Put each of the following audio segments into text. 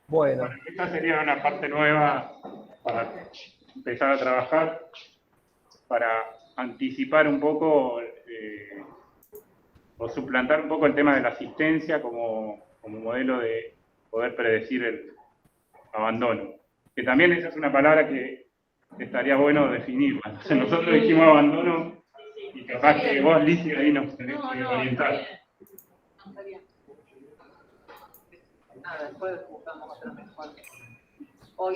Bueno. Esta sería una parte nueva para empezar a trabajar, para anticipar un poco o suplantar un poco el tema de la asistencia como modelo de poder predecir el abandono. Que también esa es una palabra que estaría bueno definirla. Entonces nosotros dijimos abandono y capaz que vos, Lizy, ahí nos tenés que orientar. Nada, después buscamos otra mejor. Hoy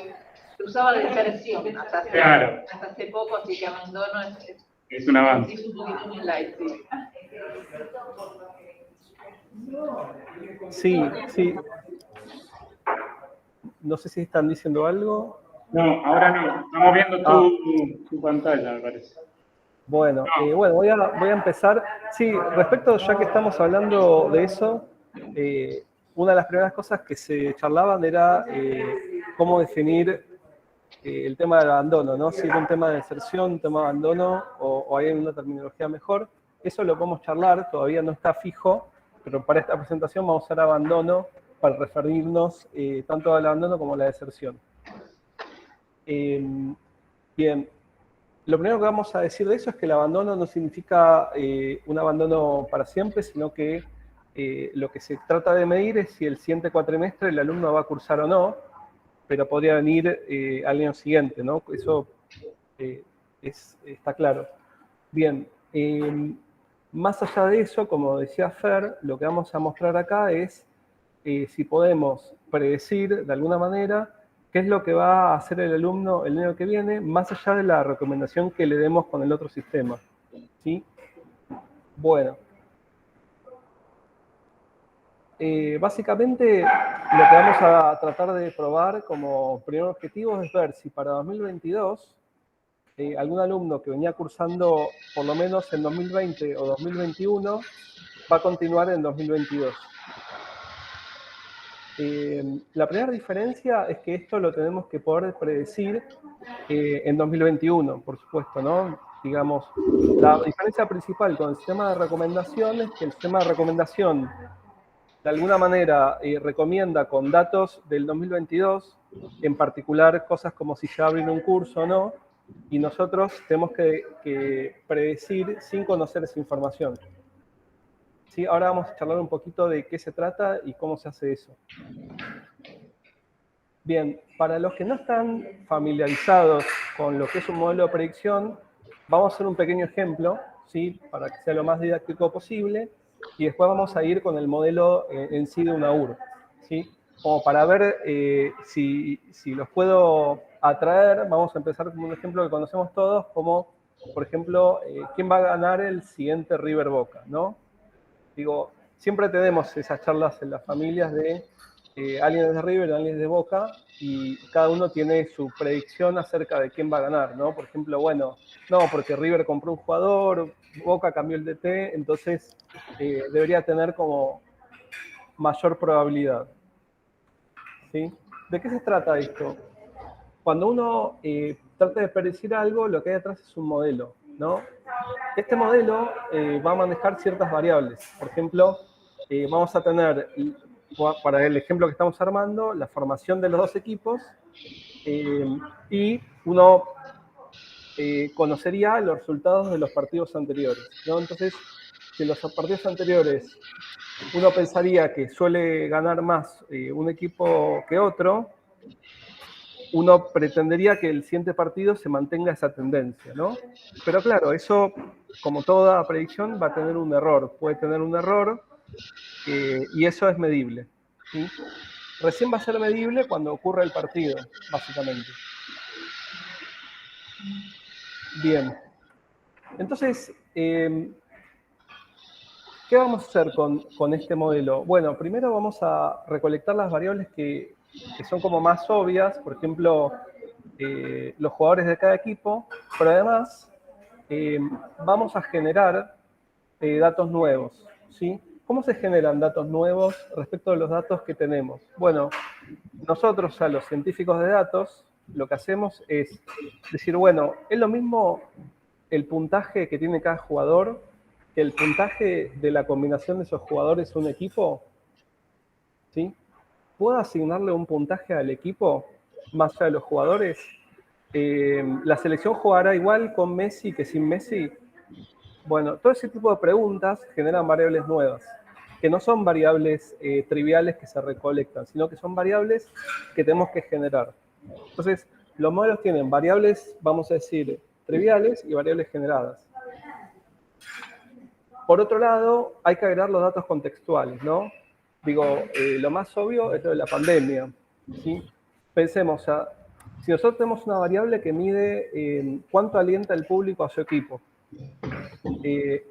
se usaba deserción hasta hace poco, así que abandono es un avance. Es un poquito más light, sí. Sí. No sé si están diciendo algo. No, ahora no. Estamos viendo tu pantalla, me parece. Bueno, voy a empezar. Sí, respecto, ya que estamos hablando de eso, una de las primeras cosas que se charlaban era cómo definir el tema del abandono, ¿no? Si era un tema de deserción, un tema de abandono, o hay una terminología mejor. Eso lo podemos charlar, todavía no está fijo, pero para esta presentación vamos a usar abandono para referirnos tanto al abandono como a la deserción. Bien, lo primero que vamos a decir de eso es que el abandono no significa un abandono para siempre, sino que lo que se trata de medir es si el siguiente cuatrimestre el alumno va a cursar o no, pero podría venir al año siguiente, ¿no? Eso está claro. Bien, más allá de eso, como decía Fer, lo que vamos a mostrar acá es si podemos predecir de alguna manera qué es lo que va a hacer el alumno el año que viene, más allá de la recomendación que le demos con el otro sistema. ¿Sí? Bueno. Básicamente, lo que vamos a tratar de probar como primer objetivo es ver si para 2022 algún alumno que venía cursando por lo menos en 2020 o 2021 va a continuar en 2022. La primera diferencia es que esto lo tenemos que poder predecir en 2021, por supuesto, ¿no? Digamos, la diferencia principal con el sistema de recomendación es que el sistema de recomendación de alguna manera recomienda con datos del 2022, en particular cosas como si ya abren un curso o no, y nosotros tenemos que predecir sin conocer esa información. ¿Sí? Ahora vamos a charlar un poquito de qué se trata y cómo se hace eso. Bien, para los que no están familiarizados con lo que es un modelo de predicción, vamos a hacer un pequeño ejemplo, ¿sí? Para que sea lo más didáctico posible, y después vamos a ir con el modelo en sí de una UR, ¿sí? Como para ver si los puedo atraer, vamos a empezar con un ejemplo que conocemos todos, como, por ejemplo, ¿quién va a ganar el siguiente River Boca, ¿no? Digo, siempre tenemos esas charlas en las familias de alguien es de River, alguien es de Boca, y cada uno tiene su predicción acerca de quién va a ganar, ¿no? Por ejemplo, bueno, no, porque River compró un jugador, Boca cambió el DT, entonces debería tener como mayor probabilidad. ¿Sí? ¿De qué se trata esto? Cuando uno trata de predecir algo, lo que hay detrás es un modelo, ¿no? Este modelo va a manejar ciertas variables. Por ejemplo, vamos a tener, para el ejemplo que estamos armando, la formación de los dos equipos y uno conocería los resultados de los partidos anteriores, ¿no? Entonces, si en los partidos anteriores uno pensaría que suele ganar más un equipo que otro, uno pretendería que el siguiente partido se mantenga esa tendencia, ¿no? Pero claro, eso, como toda predicción, va a tener un error. Puede tener un error y eso es medible, ¿sí? Recién va a ser medible cuando ocurra el partido, básicamente. Bien. Entonces, ¿qué vamos a hacer con este modelo? Bueno, primero vamos a recolectar las variables que son como más obvias, por ejemplo, los jugadores de cada equipo, pero además vamos a generar datos nuevos, ¿sí? ¿Cómo se generan datos nuevos respecto de los datos que tenemos? Bueno, nosotros, a los científicos de datos, lo que hacemos es decir, bueno, es lo mismo el puntaje que tiene cada jugador que el puntaje de la combinación de esos jugadores en un equipo, ¿sí? ¿puedo asignarle un puntaje al equipo más allá de los jugadores? ¿La selección jugará igual con Messi que sin Messi? Bueno, todo ese tipo de preguntas generan variables nuevas, que no son variables triviales que se recolectan, sino que son variables que tenemos que generar. Entonces, los modelos tienen variables, vamos a decir, triviales y variables generadas. Por otro lado, hay que agregar los datos contextuales, ¿no? Digo, lo más obvio es lo de la pandemia, ¿sí? Pensemos, si nosotros tenemos una variable que mide cuánto alienta el público a su equipo,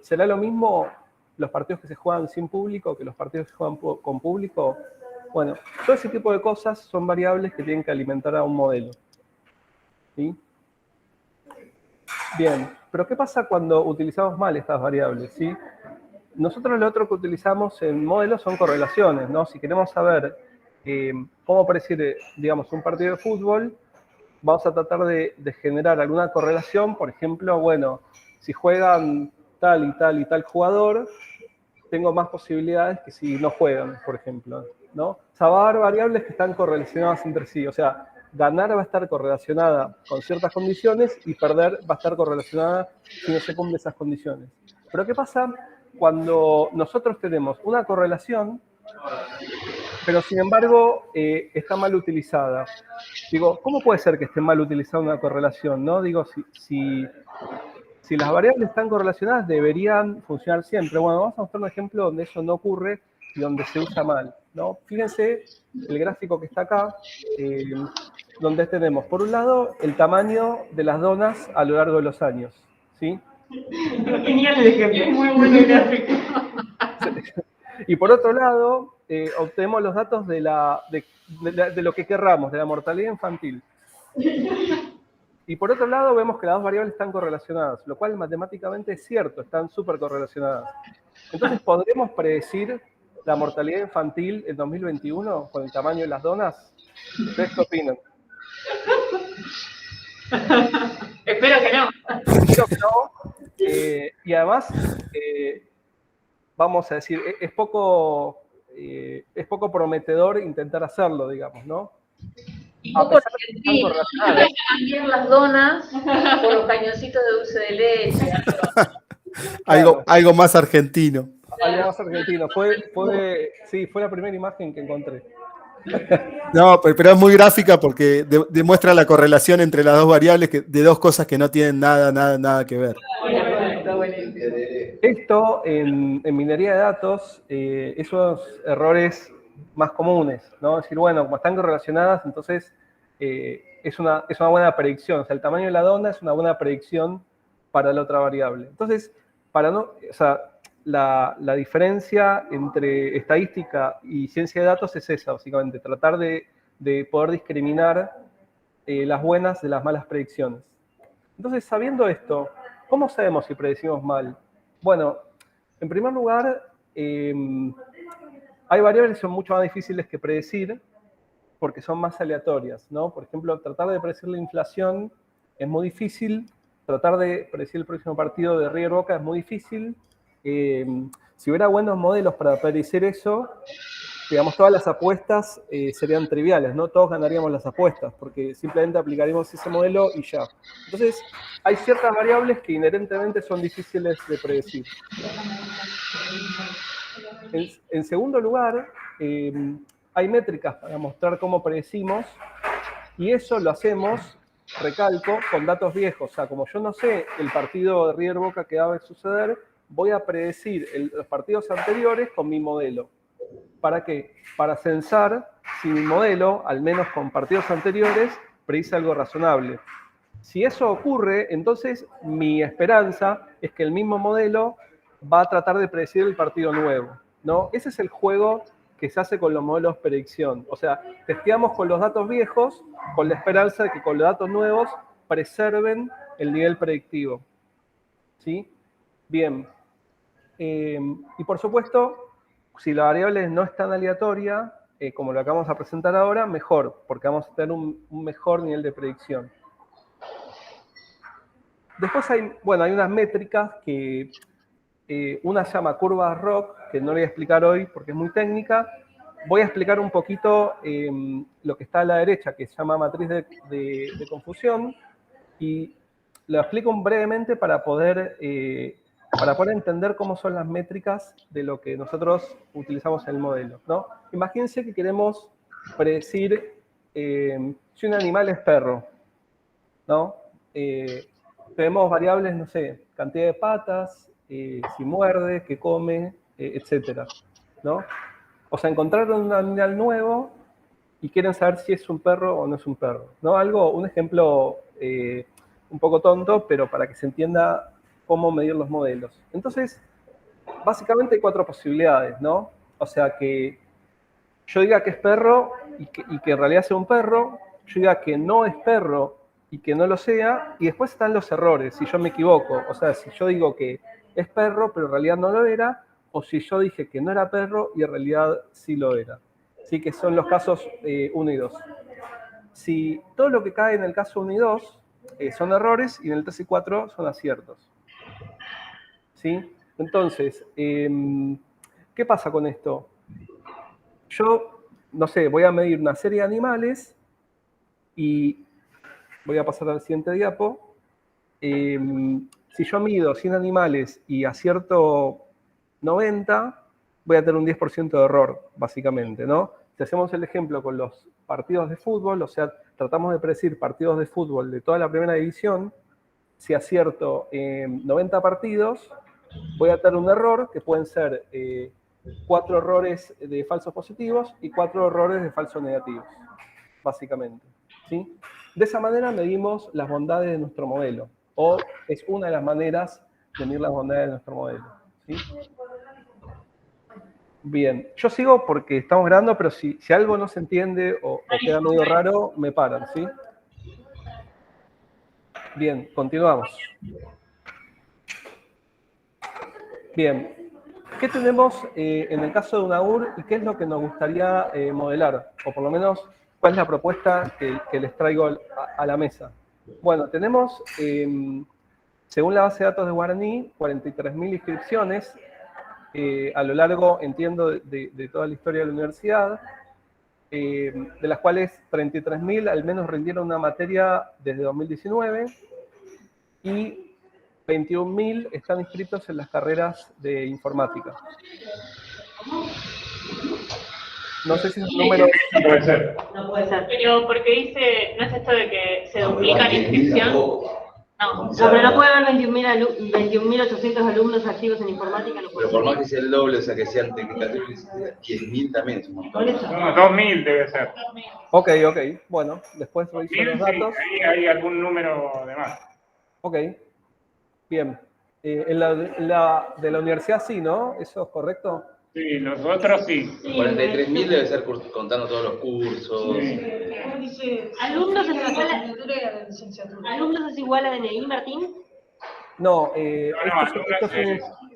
¿será lo mismo los partidos que se juegan sin público que los partidos que se juegan con público? Bueno, todo ese tipo de cosas son variables que tienen que alimentar a un modelo, ¿sí? Bien, pero ¿qué pasa cuando utilizamos mal estas variables, ¿sí? Nosotros lo otro que utilizamos en modelos son correlaciones, ¿no? Si queremos saber cómo predecir, digamos, un partido de fútbol, vamos a tratar de generar alguna correlación. Por ejemplo, bueno, si juegan tal y tal y tal jugador, tengo más posibilidades que si no juegan, por ejemplo, ¿no? O sea, va a haber variables que están correlacionadas entre sí. O sea, ganar va a estar correlacionada con ciertas condiciones y perder va a estar correlacionada si no se cumplen esas condiciones. Pero ¿qué pasa cuando nosotros tenemos una correlación, pero sin embargo está mal utilizada? Digo, ¿cómo puede ser que esté mal utilizada una correlación, no? Digo, si las variables están correlacionadas, deberían funcionar siempre. Bueno, vamos a mostrar un ejemplo donde eso no ocurre y donde se usa mal, ¿no? Fíjense el gráfico que está acá, donde tenemos, por un lado, el tamaño de las donas a lo largo de los años, ¿sí? Genial el ejemplo, muy bueno el gráfico. Y por otro lado, obtenemos los datos de lo que querramos, de la mortalidad infantil. Y por otro lado, vemos que las dos variables están correlacionadas, lo cual matemáticamente es cierto, están súper correlacionadas. Entonces, ¿podremos predecir la mortalidad infantil en 2021 con el tamaño de las donas? ¿Ustedes qué opinan? Espero que no. Espero que no. Y además, vamos a decir, es poco prometedor intentar hacerlo, digamos, ¿no? Y poco argentino, cambiar las donas por los cañoncitos de dulce de leche. Algo más argentino. Algo más argentino. Sí, fue la primera imagen que encontré. No, pero es muy gráfica porque demuestra la correlación entre las dos variables de dos cosas que no tienen nada que ver. Esto en minería de datos, esos errores más comunes, ¿no? Es decir, bueno, como están correlacionadas, entonces es una buena predicción. O sea, el tamaño de la dona es una buena predicción para la otra variable. Entonces, la diferencia entre estadística y ciencia de datos es esa, básicamente, tratar de poder discriminar las buenas de las malas predicciones. Entonces, sabiendo esto, ¿cómo sabemos si predecimos mal? Bueno, en primer lugar, hay variables que son mucho más difíciles que predecir porque son más aleatorias, ¿no? Por ejemplo, tratar de predecir la inflación es muy difícil, tratar de predecir el próximo partido de River Boca es muy difícil. Si hubiera buenos modelos para predecir eso, digamos, todas las apuestas serían triviales, ¿no? Todos ganaríamos las apuestas, porque simplemente aplicaríamos ese modelo y ya. Entonces, hay ciertas variables que inherentemente son difíciles de predecir. En segundo lugar, hay métricas para mostrar cómo predecimos, y eso lo hacemos, recalco, con datos viejos. O sea, como yo no sé el partido de River Boca que va a suceder, voy a predecir los partidos anteriores con mi modelo. ¿Para qué? Para censar si mi modelo, al menos con partidos anteriores, predice algo razonable. Si eso ocurre, entonces mi esperanza es que el mismo modelo va a tratar de predecir el partido nuevo, ¿no? Ese es el juego que se hace con los modelos de predicción. O sea, testeamos con los datos viejos con la esperanza de que con los datos nuevos preserven el nivel predictivo. ¿Sí? Bien. Y por supuesto, si la variable no es tan aleatoria, como lo acabamos de presentar ahora, mejor, porque vamos a tener un mejor nivel de predicción. Después hay unas métricas que una se llama curva ROC, que no le voy a explicar hoy porque es muy técnica, voy a explicar un poquito lo que está a la derecha, que se llama matriz de confusión, y lo explico brevemente para poder entender cómo son las métricas de lo que nosotros utilizamos en el modelo, ¿no? Imagínense que queremos predecir si un animal es perro, ¿no? Tenemos variables, no sé, cantidad de patas, si muerde, qué come, etcétera, ¿no? O sea, encontraron un animal nuevo y quieren saber si es un perro o no es un perro, ¿no? Un ejemplo un poco tonto, pero para que se entienda cómo medir los modelos. Entonces, básicamente hay 4 posibilidades, ¿no? O sea, que yo diga que es perro y que en realidad sea un perro, yo diga que no es perro y que no lo sea, y después están los errores, si yo me equivoco. O sea, si yo digo que es perro, pero en realidad no lo era, o si yo dije que no era perro y en realidad sí lo era. Sí, que son los casos 1 y 2. Si todo lo que cae en el caso 1 y 2 son errores, y en el 3 y 4 son aciertos. ¿Sí? Entonces, ¿qué pasa con esto? Yo, no sé, voy a medir una serie de animales y voy a pasar al siguiente diapo. Si yo mido 100 animales y acierto 90, voy a tener un 10% de error, básicamente, ¿no? Si hacemos el ejemplo con los partidos de fútbol, o sea, tratamos de predecir partidos de fútbol de toda la primera división, si acierto 90 partidos, voy a tener un error que pueden ser 4 errores de falsos positivos y 4 errores de falsos negativos, básicamente, ¿sí? De esa manera medimos las bondades de nuestro modelo, o es una de las maneras de medir las bondades de nuestro modelo, ¿sí? Bien, yo sigo porque estamos grabando, pero si algo no se entiende o queda medio raro, me paran, ¿sí? Bien, continuamos. Bien, ¿qué tenemos en el caso de una UR y qué es lo que nos gustaría modelar? O por lo menos, ¿cuál es la propuesta que les traigo a la mesa? Bueno, tenemos, según la base de datos de Guaraní, 43.000 inscripciones a lo largo, entiendo, de toda la historia de la universidad, de las cuales 33.000 al menos rindieron una materia desde 2019 y 21.000 están inscritos en las carreras de informática. No sé si esos números... No puede ser. No puede ser. Pero porque dice, ¿no es esto de que se duplica la inscripción? No, pero no puede haber 21.800 alumnos activos en informática. No puede Pero por más que sea el doble, o sea, que sean 10.000 también es un montón. No, 2.000 debe ser. Ok, bueno, después reviso los 1.000, datos. sí, ahí hay algún número de más. Ok, bien. En la de la universidad sí, ¿no? ¿Eso es correcto? Sí, los otros sí. 43.000 debe ser contando todos los cursos. Sí. ¿Alumnos es igual a DNI, Martín? No, Algunas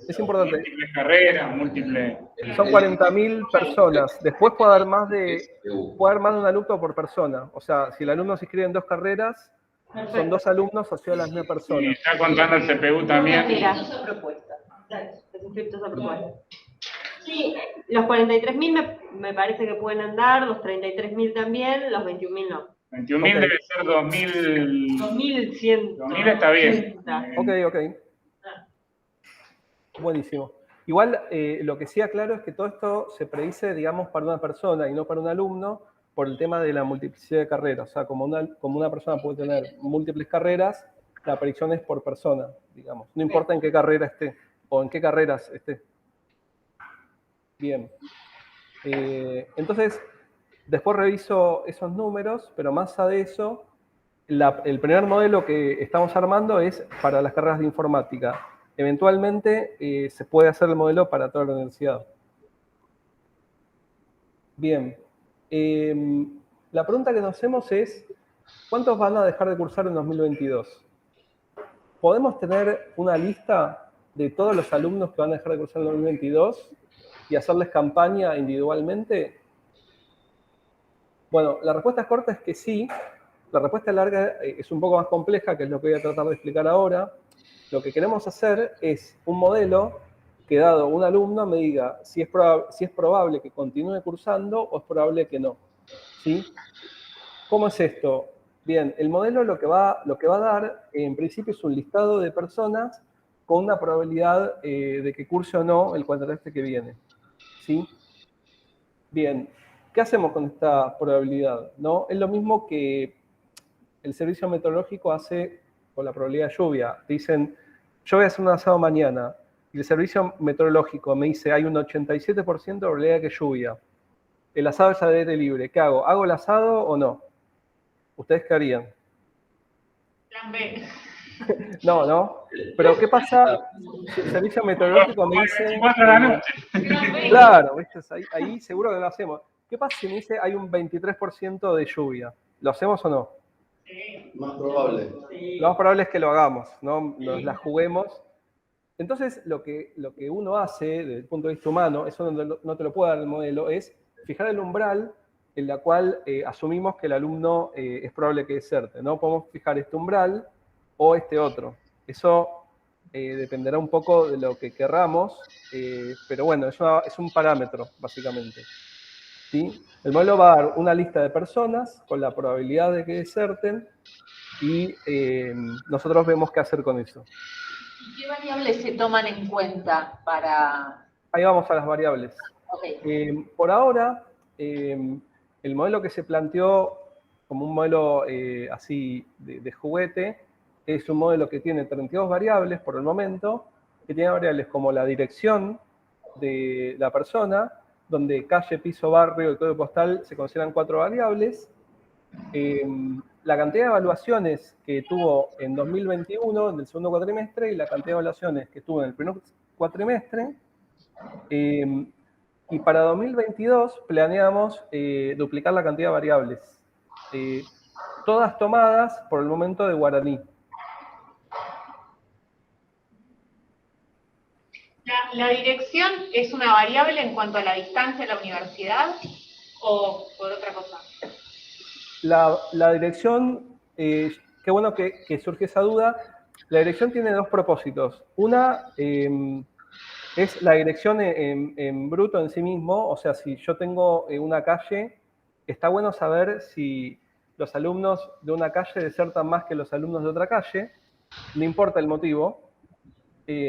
es importante. Múltiples carreras, múltiples. Son 40.000 personas. Después puede haber más de un alumno por persona. O sea, si el alumno se inscribe en 2 carreras, son 2 alumnos asociados a la misma Y persona. está contando el CPU también. Mira, Esa propuesta. los inscriptos a propuesta. Sí, los 43.000 me parece que pueden andar, los 33.000 también, los 21.000 no. 21.000 Ok. debe ser 2.000. 2.100. 2.000 está bien. Ok. Buenísimo. Igual, lo que sí aclaro es que todo esto se predice, digamos, para una persona y no para un alumno, por el tema de la multiplicidad de carreras. O sea, como una persona puede tener múltiples carreras, la predicción es por persona, digamos. No importa en qué carrera esté, o en qué carreras esté. Bien. Entonces, después reviso esos números, pero más allá de eso, el primer modelo que estamos armando es para las carreras de informática. Eventualmente se puede hacer el modelo para toda la universidad. Bien. La pregunta que nos hacemos es, ¿cuántos van a dejar de cursar en 2022? ¿Podemos tener una lista de todos los alumnos que van a dejar de cursar en 2022 y hacerles campaña individualmente? Bueno, la respuesta corta es que sí. La respuesta larga es un poco más compleja, que es lo que voy a tratar de explicar ahora. Lo que queremos hacer es un modelo que dado un alumno me diga si es probable que continúe cursando o es probable que no. ¿Sí? ¿Cómo es esto? Bien, el modelo lo que va a dar, en principio, es un listado de personas con una probabilidad de que curse o no el cuatrimestre que viene. ¿Sí? Bien, ¿qué hacemos con esta probabilidad? ¿No? Es lo mismo que el servicio meteorológico hace con la probabilidad de lluvia. Dicen, yo voy a hacer un asado mañana, y el servicio meteorológico me dice, hay un 87% de probabilidad de que lluvia. El asado es al aire libre. ¿Qué hago? ¿Hago el asado o no? ¿Ustedes qué harían? Plan B. No. Pero ¿qué pasa si el servicio meteorológico me dice... 24 de la noche. Claro, ¿viste? Ahí seguro que lo hacemos. ¿Qué pasa si me dice hay un 23% de lluvia? ¿Lo hacemos o no? Sí. Más probable. Lo más probable es que lo hagamos, ¿no? Nos la juguemos. Entonces, lo que uno hace desde el punto de vista humano, eso no te lo puede dar el modelo, es fijar el umbral en la cual asumimos que el alumno es probable que deserte. No podemos fijar este umbral o este otro. Eso dependerá un poco de lo que querramos, pero bueno, es un parámetro, básicamente. ¿Sí? El modelo va a dar una lista de personas con la probabilidad de que deserten y nosotros vemos qué hacer con eso. ¿Y qué variables se toman en cuenta para...? Ahí vamos a las variables. Okay. Por ahora, el modelo que se planteó como un modelo así de juguete es un modelo que tiene 32 variables por el momento, que tiene variables como la dirección de la persona, donde calle, piso, barrio y código postal se consideran 4 variables. La cantidad de evaluaciones que tuvo en 2021, en el segundo cuatrimestre, y la cantidad de evaluaciones que tuvo en el primer cuatrimestre. Y para 2022 planeamos duplicar la cantidad de variables, todas tomadas por el momento de guaraní. ¿La dirección es una variable en cuanto a la distancia a la universidad o por otra cosa? La dirección, qué bueno que surge esa duda. La dirección tiene dos propósitos. Una es la dirección en bruto en sí mismo, o sea, si yo tengo una calle, está bueno saber si los alumnos de una calle desertan más que los alumnos de otra calle, no importa el motivo.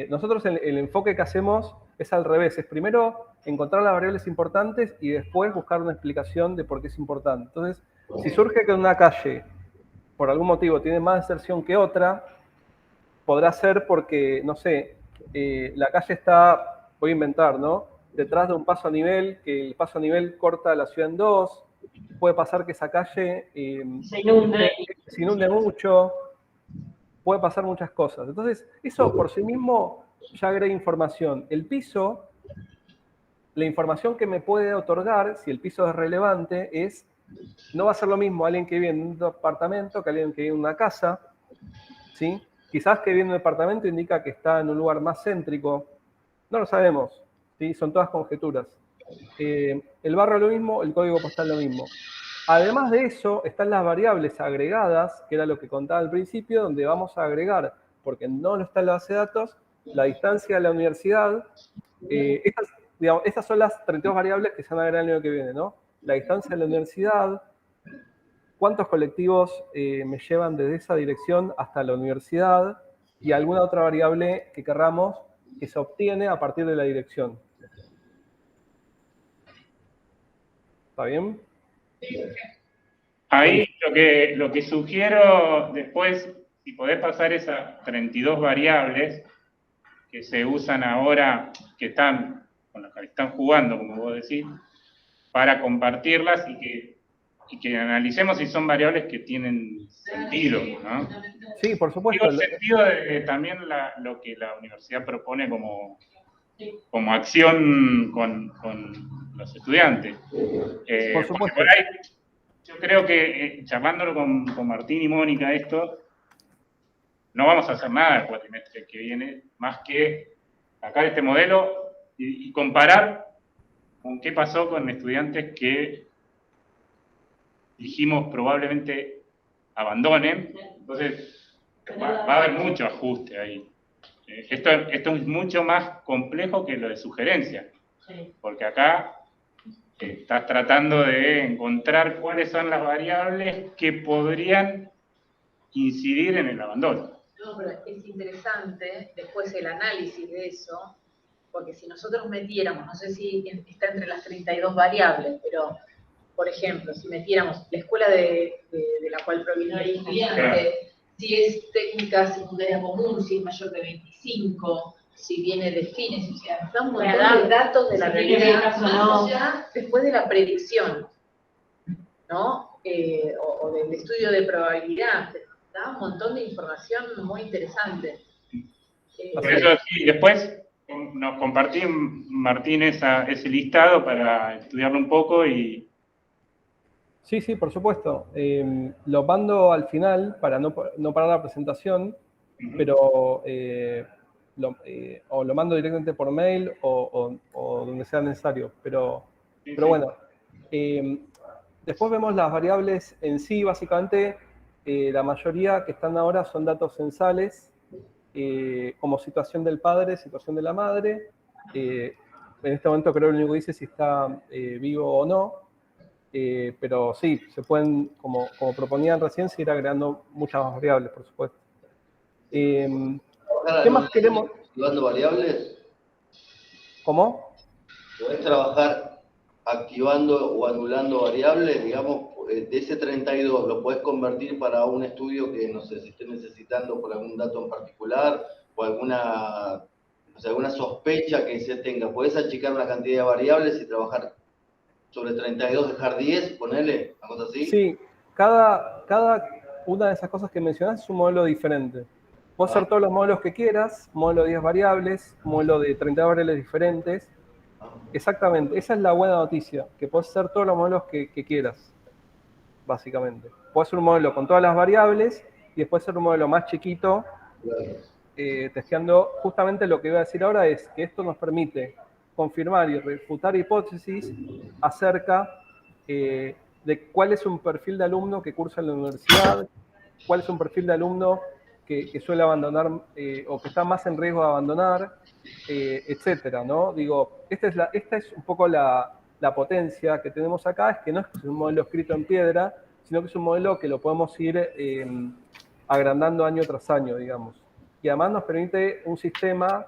Nosotros el enfoque que hacemos es al revés, es primero encontrar las variables importantes y después buscar una explicación de por qué es importante. Entonces, si surge que una calle, por algún motivo, tiene más deserción que otra, podrá ser porque, no sé, la calle está, voy a inventar, ¿no? Detrás de un paso a nivel, que el paso a nivel corta la ciudad en dos, puede pasar que esa calle se inunde mucho, puede pasar muchas cosas. Entonces, eso por sí mismo ya agrega información. El piso, la información que me puede otorgar, si el piso es relevante, no va a ser lo mismo alguien que vive en un departamento que alguien que vive en una casa, ¿sí? Quizás que vive en un departamento indica que está en un lugar más céntrico, no lo sabemos, ¿sí? Son todas conjeturas. El barrio lo mismo, el código postal lo mismo. Además de eso, están las variables agregadas, que era lo que contaba al principio, donde vamos a agregar, porque no está en la base de datos, la distancia a la universidad. Estas son las 32 variables que se van a agregar el año que viene, ¿no? La distancia a la universidad, cuántos colectivos me llevan desde esa dirección hasta la universidad y alguna otra variable que querramos que se obtiene a partir de la dirección. ¿Está bien? Ahí lo que sugiero después, si podés pasar esas 32 variables que se usan ahora, con las que están jugando, como vos decís, para compartirlas y que analicemos si son variables que tienen sentido, ¿no? Sí, por supuesto. Digo, sentido de también lo que la universidad propone como acción con los estudiantes. Por supuesto. Por ahí, yo creo que charlándolo con Martín y Mónica esto, no vamos a hacer nada el cuatrimestre que viene, más que sacar este modelo y comparar con qué pasó con estudiantes que dijimos probablemente abandonen. Entonces va a haber mucho ajuste ahí. Esto es mucho más complejo que lo de sugerencia, porque acá estás tratando de encontrar cuáles son las variables que podrían incidir en el abandono. No, pero es interesante después el análisis de eso, porque si nosotros metiéramos, no sé si está entre las 32 variables, pero, por ejemplo, si metiéramos la escuela de la cual proviene el estudiante, si es técnica secundaria común, si es mayor de 25, si viene de fines, o sea, nos da un montón de datos de la realidad, más allá después de la predicción, ¿no? O del estudio de probabilidad, da un montón de información muy interesante. Por eso, sí, después nos compartí, Martín, ese listado para estudiarlo un poco y... Sí, sí, por supuesto. Lo mando al final para no parar la presentación, pero o lo mando directamente por mail o donde sea necesario. Pero bueno, después vemos las variables en sí. Básicamente, la mayoría que están ahora son datos censales, como situación del padre, situación de la madre. En este momento creo que lo único que dice es si está vivo o no. Pero sí, se pueden, como proponían recién, seguir agregando muchas más variables, por supuesto. ¿Qué más queremos? ¿Activando variables? ¿Cómo? ¿Podés trabajar activando o anulando variables? Digamos, de ese 32, ¿lo podés convertir para un estudio que, no sé, si esté necesitando por algún dato en particular o alguna sospecha que se tenga? ¿Podés achicar una cantidad de variables y trabajar sobre 32, dejar 10, ponerle, una cosa así? Sí, cada una de esas cosas que mencionás es un modelo diferente. Puedes hacer todos los modelos que quieras, modelo de 10 variables, modelo de 30 variables diferentes. Exactamente, esa es la buena noticia, que puedes hacer todos los modelos que quieras, básicamente. Puedes hacer un modelo con todas las variables y después hacer un modelo más chiquito, testeando. Justamente lo que voy a decir ahora es que esto nos permite confirmar y refutar hipótesis acerca de cuál es un perfil de alumno que cursa en la universidad, cuál es un perfil de alumno que suele abandonar o que está más en riesgo de abandonar, etcétera, ¿no? Digo, esta es un poco la potencia que tenemos acá, es que no es un modelo escrito en piedra, sino que es un modelo que lo podemos ir agrandando año tras año, digamos. Y además nos permite un sistema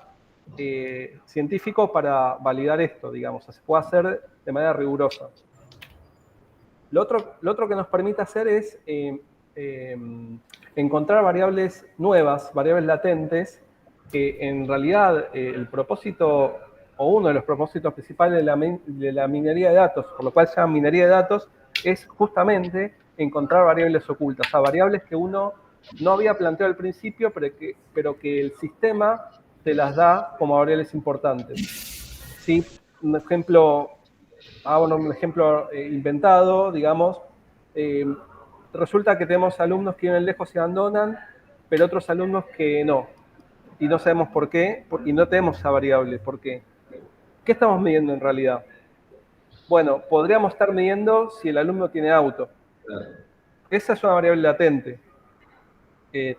científico para validar esto, digamos, se puede hacer de manera rigurosa. Lo otro que nos permite hacer es encontrar variables nuevas, variables latentes, que en realidad el propósito, o uno de los propósitos principales de la minería de datos, por lo cual se llama minería de datos, es justamente encontrar variables ocultas, o sea, variables que uno no había planteado al principio, pero que el sistema te las da como variables importantes. ¿Sí? Un ejemplo inventado, digamos, resulta que tenemos alumnos que viven lejos y abandonan, pero otros alumnos que no. Y no sabemos por qué, y no tenemos esa variable. ¿Por qué? ¿Qué estamos midiendo en realidad? Bueno, podríamos estar midiendo si el alumno tiene auto. Esa es una variable latente.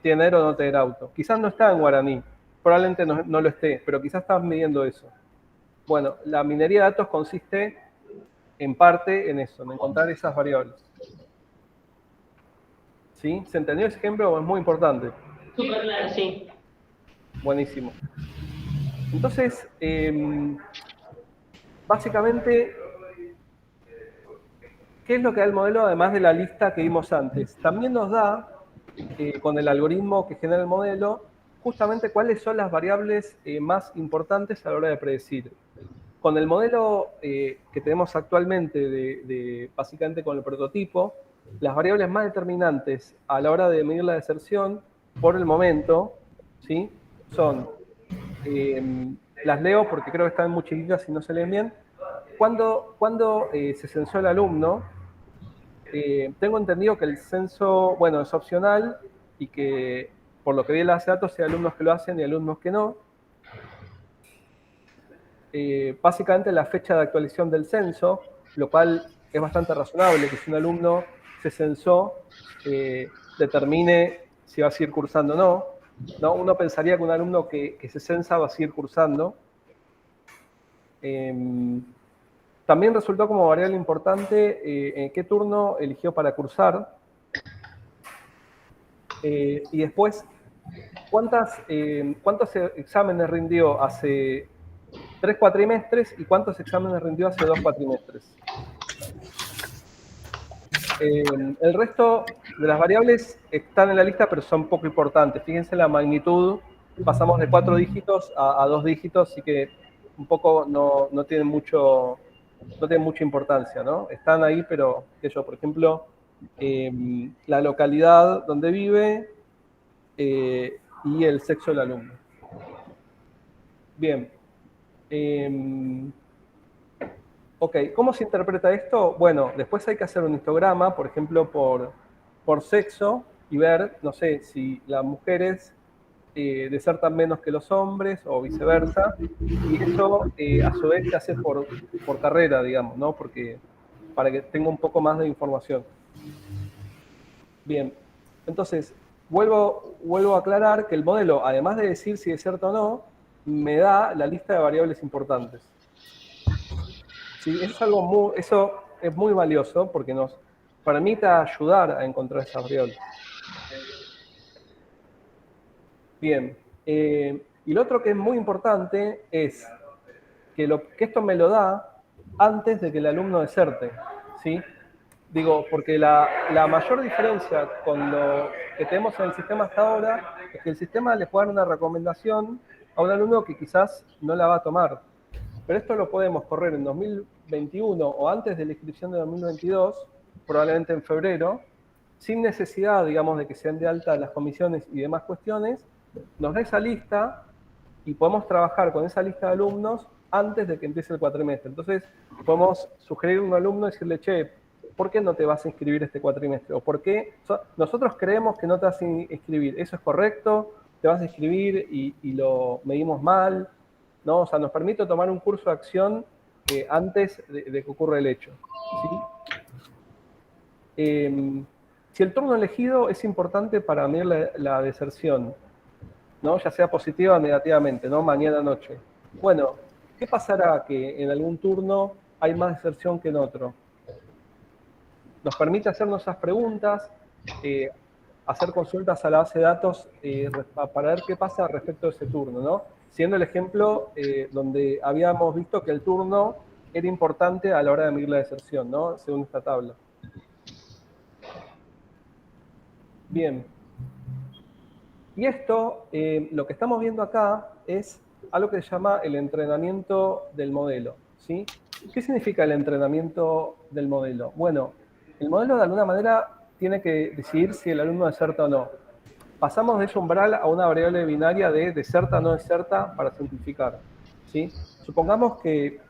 Tener o no tener auto. Quizás no está en guaraní, probablemente no lo esté, pero quizás estás midiendo eso. Bueno, la minería de datos consiste en parte en eso, en encontrar esas variables. ¿Sí? ¿Se entendió ese ejemplo? Es muy importante. Súper claro, sí. Buenísimo. Entonces, básicamente, ¿qué es lo que da el modelo además de la lista que vimos antes? También nos da, con el algoritmo que genera el modelo, justamente cuáles son las variables más importantes a la hora de predecir. Con el modelo que tenemos actualmente, básicamente con el prototipo, las variables más determinantes a la hora de medir la deserción, por el momento, ¿sí? Son, las leo porque creo que están muy chiquitas y no se leen bien. Cuando se censó el alumno, tengo entendido que el censo, bueno, es opcional y que, por lo que vi en la base de datos, hay alumnos que lo hacen y alumnos que no. Básicamente la fecha de actualización del censo, lo cual es bastante razonable que si un alumno se censó, determine si va a seguir cursando o no. ¿no? Uno pensaría que un alumno que se censa va a seguir cursando. También resultó como variable importante en qué turno eligió para cursar. Y después, ¿cuántos exámenes rindió hace 3 cuatrimestres y cuántos exámenes rindió hace 2 cuatrimestres? El resto de las variables están en la lista, pero son poco importantes. Fíjense la magnitud, pasamos de 4 dígitos a 2 dígitos, así que un poco no tienen mucha importancia, ¿no? Están ahí, pero, por ejemplo, la localidad donde vive y el sexo del alumno. Bien. Ok, ¿cómo se interpreta esto? Bueno, después hay que hacer un histograma, por ejemplo, por sexo, y ver, no sé, si las mujeres desertan menos que los hombres, o viceversa, y eso a su vez se hace por carrera, digamos, ¿no? Porque para que tenga un poco más de información. Bien, entonces, vuelvo a aclarar que el modelo, además de decir si deserta o no, me da la lista de variables importantes. ¿Sí? Eso es muy valioso porque nos permite ayudar a encontrar esas variables. Bien, y lo otro que es muy importante es que esto me lo da antes de que el alumno deserte, ¿sí? Digo, porque la mayor diferencia con lo que tenemos en el sistema hasta ahora es que el sistema le puede dar una recomendación a un alumno que quizás no la va a tomar. Pero esto lo podemos correr en 2021 o antes de la inscripción de 2022, probablemente en febrero, sin necesidad, digamos, de que sean de alta las comisiones y demás cuestiones, nos da esa lista y podemos trabajar con esa lista de alumnos antes de que empiece el cuatrimestre. Entonces, podemos sugerir a un alumno y decirle, che, ¿por qué no te vas a inscribir este cuatrimestre? ¿O por qué nosotros creemos que no te vas a inscribir? ¿Eso es correcto? ¿Te vas a inscribir y lo medimos mal? ¿No? O sea, nos permite tomar un curso de acción antes de que ocurra el hecho. ¿Sí? Si el turno elegido es importante para medir la deserción, ¿no? Ya sea positiva o negativamente, ¿no? Mañana noche. Bueno, ¿qué pasará que en algún turno hay más deserción que en otro? Nos permite hacernos esas preguntas, hacer consultas a la base de datos para ver qué pasa respecto de ese turno, ¿no? Siendo el ejemplo donde habíamos visto que el turno era importante a la hora de medir la deserción, ¿no? Según esta tabla. Bien. Y esto, lo que estamos viendo acá es algo que se llama el entrenamiento del modelo, ¿sí? ¿Qué significa el entrenamiento del modelo? Bueno, el modelo de alguna manera tiene que decidir si el alumno deserta o no. Pasamos de ese umbral a una variable binaria de deserta o no deserta para simplificar, ¿sí? Supongamos que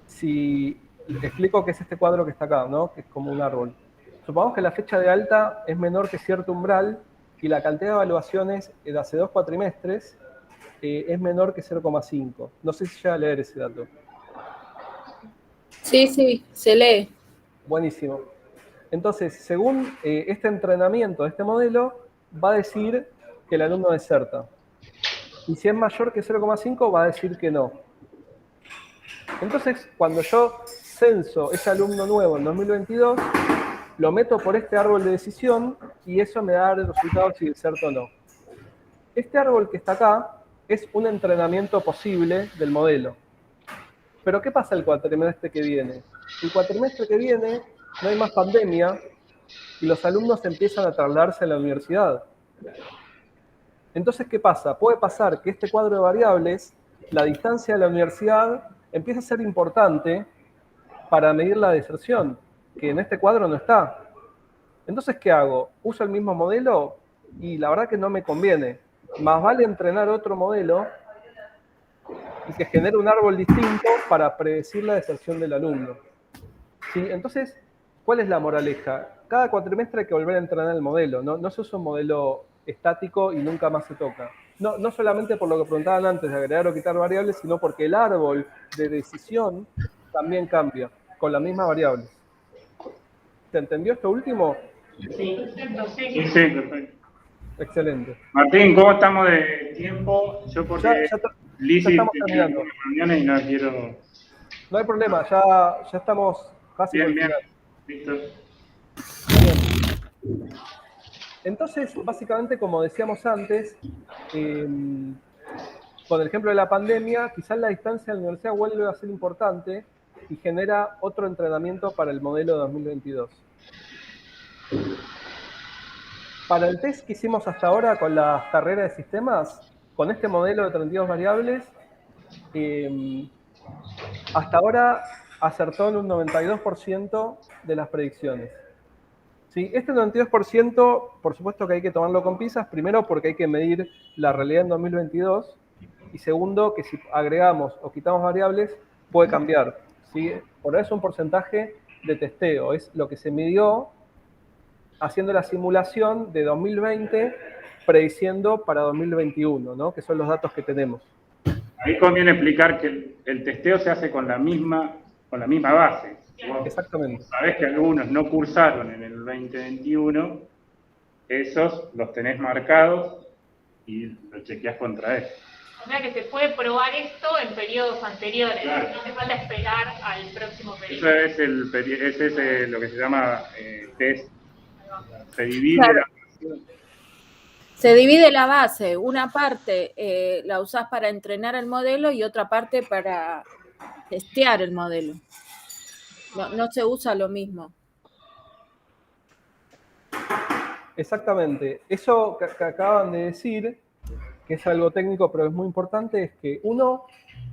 si explico que es este cuadro que está acá, ¿no? Que es como un árbol. Supongamos que la fecha de alta es menor que cierto umbral y la cantidad de evaluaciones de hace 2 cuatrimestres es menor que 0,5. No sé si llega a leer ese dato. Sí, se lee. Buenísimo. Entonces, según este entrenamiento de este modelo, va a decir que el alumno deserta. Y si es mayor que 0,5, va a decir que no. Entonces, cuando yo censo ese alumno nuevo en 2022, lo meto por este árbol de decisión y eso me da el resultado si deserta o no. Este árbol que está acá es un entrenamiento posible del modelo. Pero ¿qué pasa el cuatrimestre que viene? El cuatrimestre que viene no hay más pandemia y los alumnos empiezan a trasladarse a la universidad. Entonces, ¿qué pasa? Puede pasar que este cuadro de variables, la distancia de la universidad, empiece a ser importante para medir la deserción, que en este cuadro no está. Entonces, ¿qué hago? ¿Uso el mismo modelo? Y la verdad que no me conviene. Más vale entrenar otro modelo y que genere un árbol distinto para predecir la deserción del alumno. ¿Sí? Entonces, ¿cuál es la moraleja? Cada cuatrimestre hay que volver a entrenar el modelo. No se usa un modelo estático y nunca más se toca. No solamente por lo que preguntaban antes de agregar o quitar variables, sino porque el árbol de decisión también cambia con la misma variable. ¿Se entendió esto último? Sí, perfecto, sí. Sí, perfecto. Excelente. Martín, ¿cómo estamos de tiempo? Yo porque Ya Lizzy estamos tiene terminando. reuniones y no quiero... No hay problema, ya estamos casi por el Bien, final. listo. Bien. Entonces, básicamente, como decíamos antes, con el ejemplo de la pandemia, quizás la distancia en la universidad vuelve a ser importante y genera otro entrenamiento para el modelo de 2022. Para el test que hicimos hasta ahora con las carreras de sistemas, con este modelo de 32 variables, hasta ahora acertó en un 92% de las predicciones. Sí, este 92%, por supuesto que hay que tomarlo con pinzas, primero porque hay que medir la realidad en 2022, y segundo que si agregamos o quitamos variables, puede cambiar. ¿Sí? Por eso es un porcentaje de testeo, es lo que se midió haciendo la simulación de 2020, prediciendo para 2021, ¿no? Que son los datos que tenemos. Ahí conviene explicar que el testeo se hace con la misma base. Vos Exactamente. sabés que algunos no cursaron en el 2021, esos los tenés marcados y los chequeás contra eso. O sea que se puede probar esto en periodos anteriores, Claro. no hace falta esperar al próximo periodo. Ese es lo que se llama test. Se divide Claro. la... Se divide la base, una parte la usás para entrenar el modelo y otra parte para testear el modelo. No se usa lo mismo. Exactamente. Eso que acaban de decir, que es algo técnico pero es muy importante, es que uno,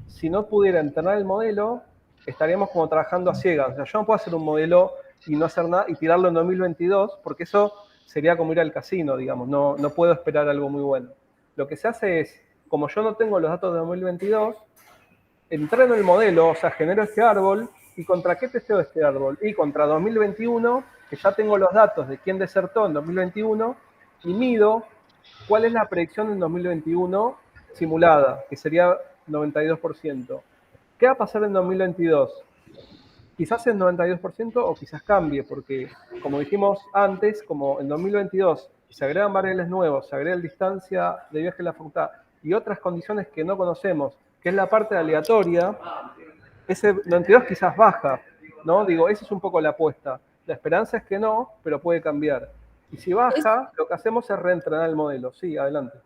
si no pudiera entrenar el modelo, estaríamos como trabajando a ciegas. O sea, yo no puedo hacer un modelo y no hacer nada y tirarlo en 2022, porque eso sería como ir al casino, digamos, no puedo esperar algo muy bueno. Lo que se hace es, como yo no tengo los datos de 2022, entreno el modelo, o sea, genero este árbol, ¿y contra qué testeo este árbol? Y contra 2021, que ya tengo los datos de quién desertó en 2021, y mido cuál es la predicción en 2021 simulada, que sería 92%. ¿Qué va a pasar en 2022? Quizás en 92% o quizás cambie, porque como dijimos antes, como en 2022 se agregan variables nuevos, se agrega la distancia de viaje a la facultad y otras condiciones que no conocemos, que es la parte aleatoria, ese 92 quizás baja, ¿no? Digo, esa es un poco la apuesta. La esperanza es que no, pero puede cambiar. Y si baja, lo que hacemos es reentrenar el modelo. Sí, adelante.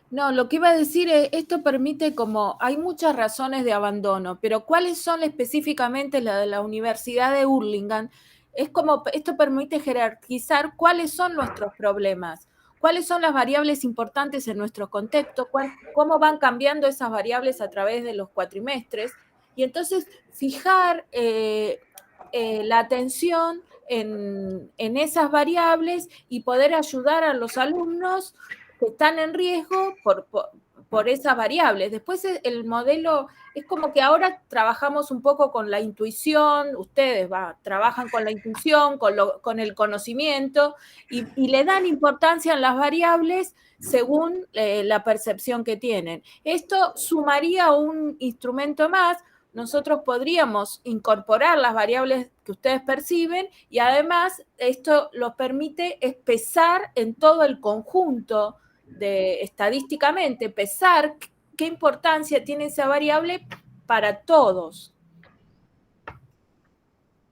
No, lo que iba a decir es, esto permite como, hay muchas razones de abandono, pero ¿cuáles son específicamente la de la Universidad de Hurlingham? Es como, esto permite jerarquizar cuáles son nuestros problemas, cuáles son las variables importantes en nuestro contexto, cómo van cambiando esas variables a través de los cuatrimestres, y entonces fijar la atención en esas variables y poder ayudar a los alumnos que están en riesgo por esas variables. Después el modelo, es como que ahora trabajamos un poco con la intuición, ustedes trabajan con la intuición, con el conocimiento, y le dan importancia a las variables según la percepción que tienen. Esto sumaría un instrumento más. Nosotros podríamos incorporar las variables que ustedes perciben y además esto los permite pesar en todo el conjunto estadísticamente, pesar qué importancia tiene esa variable para todos.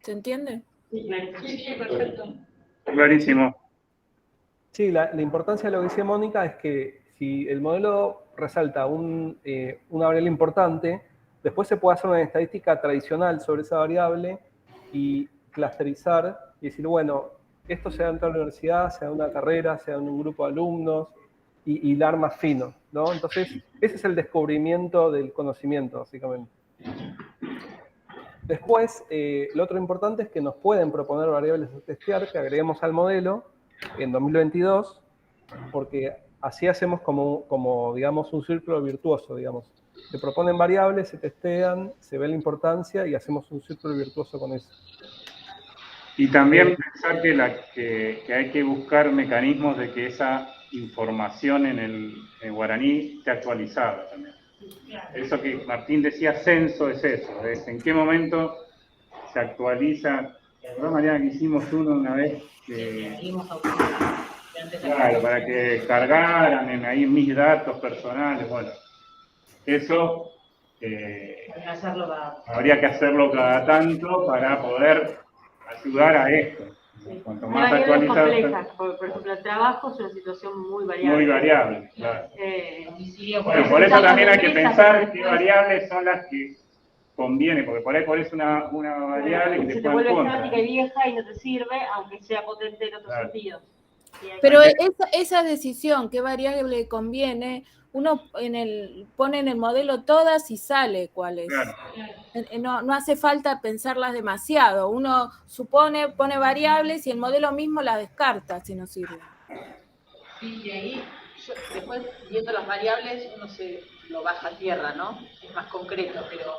¿Se entiende? Sí, perfecto. Clarísimo. Sí, la importancia de lo que decía Mónica es que si el modelo resalta una variable importante, después se puede hacer una estadística tradicional sobre esa variable y clusterizar y decir, bueno, esto se da en toda la universidad, se da en una carrera, se da en un grupo de alumnos, y hilar más fino, ¿no? Entonces, ese es el descubrimiento del conocimiento, básicamente. Después, lo otro importante es que nos pueden proponer variables a testear que agreguemos al modelo en 2022, porque así hacemos como digamos, un círculo virtuoso, digamos. Se proponen variables, se testean, se ve la importancia y hacemos un círculo virtuoso con eso. Y también pensar que hay que buscar mecanismos de que esa información en guaraní esté actualizada también. Eso que Martín decía, censo, es eso, es en qué momento se actualiza. La verdad, Mariana, que hicimos uno una vez que Claro, para que cargaran ahí mis datos personales, bueno, eso habría que hacerlo cada tanto para poder ayudar a esto. Cuanto Hay más variables actualizado, complejas, por ejemplo, el trabajo es una situación muy variable. muy variable, claro. Bueno, Bueno, por eso también hay que pensar qué variables son las que conviene, porque por ahí pones una variable que se te te puede vuelve en contra. estática y vieja y no te sirve, aunque sea potente en otros sentidos. Pero esa decisión, qué variable conviene, uno pone en el modelo todas y sale cuál es. Claro. No hace falta pensarlas demasiado. Uno supone, pone variables y el modelo mismo las descarta si no sirve. Sí, y ahí, después viendo las variables, uno se lo baja a tierra, ¿no? Es más concreto, pero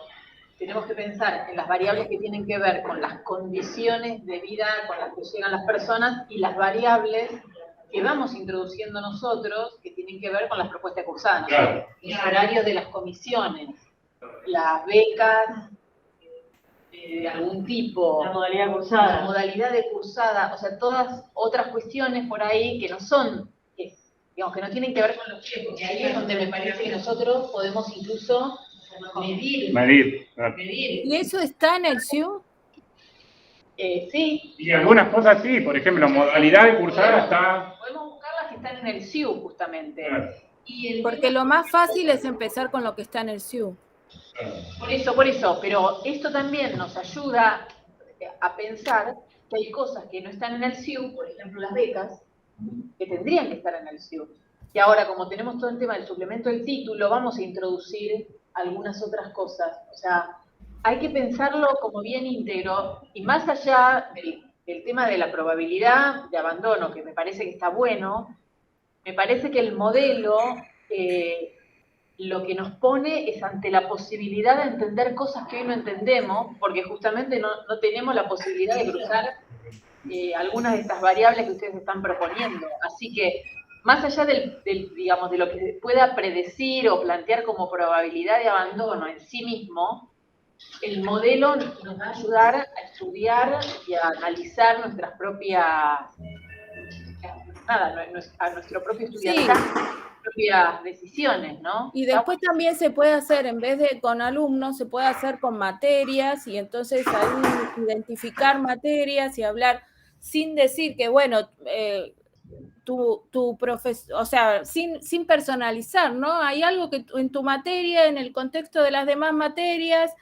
tenemos que pensar en las variables que tienen que ver con las condiciones de vida con las que llegan las personas y las variables que vamos introduciendo nosotros que tienen que ver con las propuestas cursadas. Claro. Los horarios de las comisiones, las becas de algún tipo, La modalidad cursada. la modalidad de cursada, o sea, todas otras cuestiones por ahí que no son, digamos, que no tienen que ver con los chicos, y ahí es donde me parece que nosotros podemos incluso medir. Claro. ¿Y eso está en el SIU? Sí. Y algunas cosas sí, por ejemplo, modalidad de cursada está... Podemos buscar las que están en el SIU, justamente. Claro. Porque lo más fácil es empezar con lo que está en el SIU. Por eso, pero esto también nos ayuda a pensar que hay cosas que no están en el SIU, por ejemplo las becas, que tendrían que estar en el SIU. Y ahora, como tenemos todo el tema del suplemento del título, vamos a introducir algunas otras cosas. O sea, hay que pensarlo como bien íntegro, y más allá del tema de la probabilidad de abandono, que me parece que está bueno, me parece que el modelo lo que nos pone es ante la posibilidad de entender cosas que hoy no entendemos, porque justamente no tenemos la posibilidad de cruzar algunas de estas variables que ustedes están proponiendo. Así que, más allá digamos, de lo que pueda predecir o plantear como probabilidad de abandono en sí mismo, el modelo nos va a ayudar a estudiar y a analizar nuestras propias, a nuestro propio estudiantado, propias decisiones, ¿no? Y después también se puede hacer, en vez de con alumnos, se puede hacer con materias, y entonces ahí identificar materias y hablar sin decir que, bueno, tu profesor, o sea, sin personalizar, ¿no? Hay algo que en tu materia, en el contexto de las demás materias,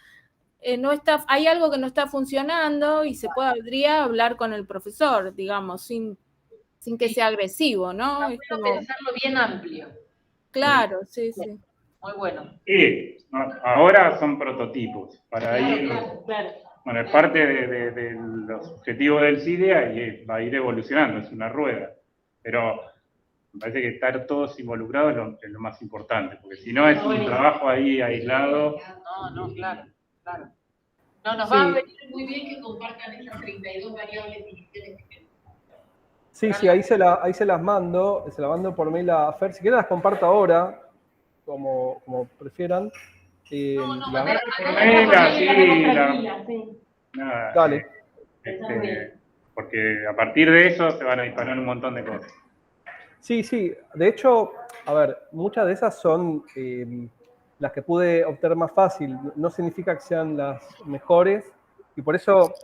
hay algo que no está funcionando y se podría hablar con el profesor, digamos, sin que sea agresivo, ¿no? Es como pensarlo bien amplio. Claro, sí, sí. Muy bueno. Sí, ahora son prototipos para ir... Claro. Bueno, es parte de los objetivos del CIDEA y va a ir evolucionando, es una rueda. Pero me parece que estar todos involucrados es lo más importante, porque si no es un trabajo ahí aislado. No, claro. No, nos va a venir muy bien que compartan esas 32 variables iniciales que Sí, ahí se las mando, se las mando por mail a Fer. Si quieren las comparto ahora, como prefieran. Dale. Porque a partir de eso se van a disparar un montón de cosas. Sí. De hecho, a ver, muchas de esas son las que pude obtener más fácil. No significa que sean las mejores. Y por eso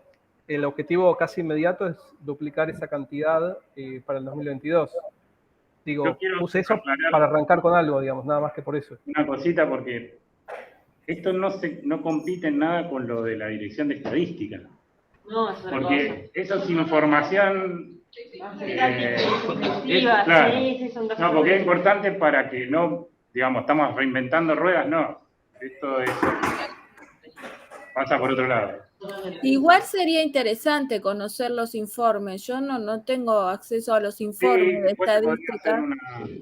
el objetivo casi inmediato es duplicar esa cantidad para el 2022. Digo, puse eso para arrancar con algo, digamos, nada más que por eso. Una cosita, porque esto no compite en nada con lo de la Dirección de Estadística. No, es otra porque cosa. eso es información... claro. No, porque es importante para que no, digamos, estamos reinventando ruedas, no. Esto pasa por otro lado. Igual sería interesante conocer los informes. Yo no tengo acceso a los informes de estadística,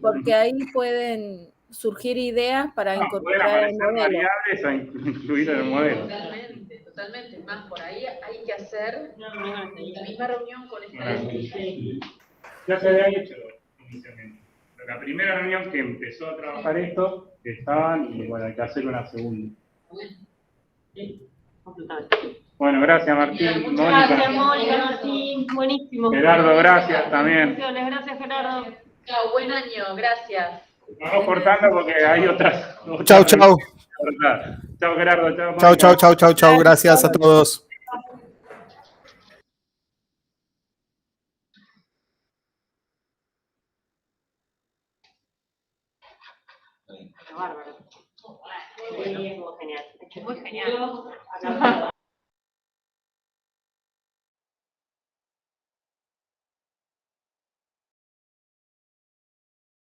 porque ahí pueden surgir ideas para incorporar el modelo. Variables a incluir en el modelo. Totalmente. Más por ahí hay que hacer la misma reunión con estadística. Ya se había hecho inicialmente. La primera reunión que empezó a trabajar esto, estaban y bueno, hay que hacer una segunda. absolutamente. Bueno, gracias Martín, Muchas Mónica. Gracias, Mónica, Martín, buenísimo. Gerardo, gracias también. Gracias, Gerardo. Chao, buen año, gracias. Vamos cortando porque hay otras. Chau, chau. Chao Gerardo, chao Chau, Mónica. chau, chau, chau, chau. Gracias a todos. Bárbaro. Muy genial. Muy genial.